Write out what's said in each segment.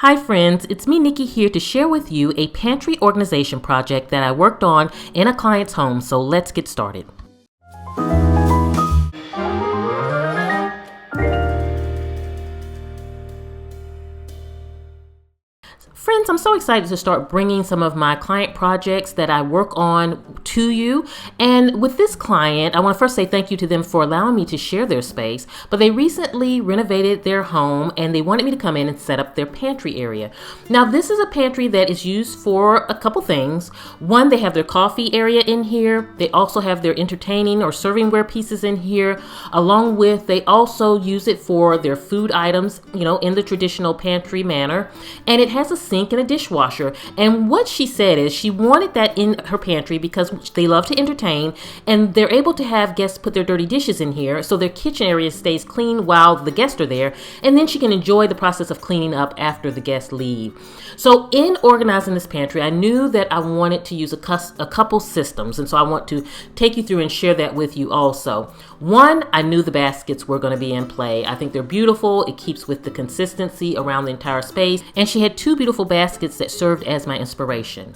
Hi friends, it's me Nikki here to share with you a pantry organization project that I worked on in a client's home, so let's get started. Friends, I'm so excited to start bringing some of my client projects that I work on to you. And with this client, I want to first say thank you to them for allowing me to share their space. But they recently renovated their home and they wanted me to come in and set up their pantry area. Now, this is a pantry that is used for a couple things. One, they have their coffee area in here. They also have their entertaining or servingware pieces in here. Along with, they also use it for their food items, in the traditional pantry manner. And it has a sink and a dishwasher. And what she said is she wanted that in her pantry because they love to entertain and they're able to have guests put their dirty dishes in here so their kitchen area stays clean while the guests are there, and then she can enjoy the process of cleaning up after the guests leave. So in organizing this pantry, I knew that I wanted to use a couple systems, and so I want to take you through and share that with you also. One, I knew the baskets were going to be in play. I think they're beautiful. It keeps with the consistency around the entire space, and she had two beautiful baskets that served as my inspiration.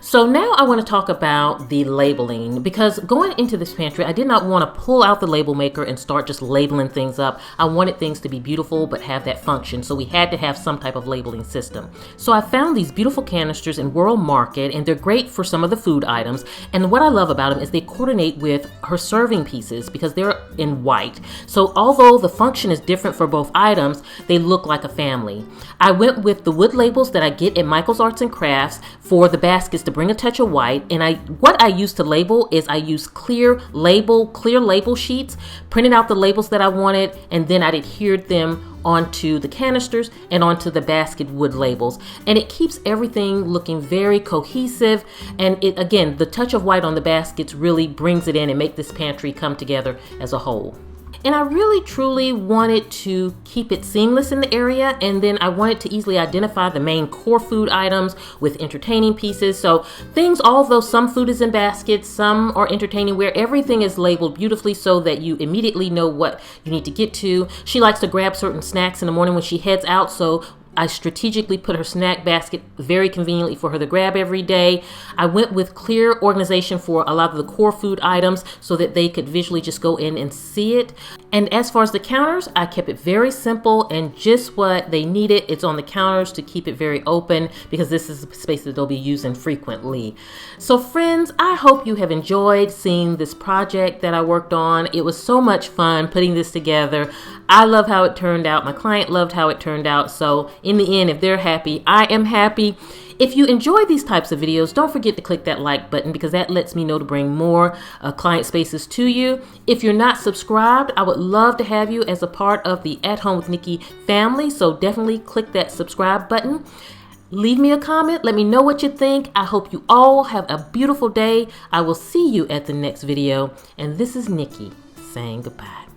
So now I want to talk about the labeling, because going into this pantry, I did not want to pull out the label maker and start just labeling things up. I wanted things to be beautiful but have that function, so we had to have some type of labeling system. So I found these beautiful canisters in World Market, and they're great for some of the food items. And what I love about them is they coordinate with her serving pieces because they're in white. So although the function is different for both items, they look like a family. I went with the wood labels that I get at Michael's Arts and Crafts for the baskets to bring a touch of white. And what I use to label is I use clear label sheets, printed out the labels that I wanted, and then I'd adhered them onto the canisters and onto the basket wood labels. And it keeps everything looking very cohesive. And it, again, the touch of white on the baskets really brings it in and make this pantry come together as a whole. And I really truly wanted to keep it seamless in the area, and then I wanted to easily identify the main core food items with entertaining pieces. So things, although some food is in baskets, some are entertaining, where everything is labeled beautifully so that you immediately know what you need to get to. She likes to grab certain snacks in the morning when she heads out, so I strategically put her snack basket very conveniently for her to grab every day. I went with clear organization for a lot of the core food items so that they could visually just go in and see it. And as far as the counters, I kept it very simple and just what they needed. It's on the counters to keep it very open because this is a space that they'll be using frequently. So friends, I hope you have enjoyed seeing this project that I worked on. It was so much fun putting this together. I love how it turned out. My client loved how it turned out. So in the end, if they're happy, I am happy. If you enjoy these types of videos, don't forget to click that like button because that lets me know to bring more client spaces to you. If you're not subscribed, I would love to have you as a part of the At Home with Nikki family. So definitely click that subscribe button. Leave me a comment. Let me know what you think. I hope you all have a beautiful day. I will see you at the next video. And this is Nikki saying goodbye.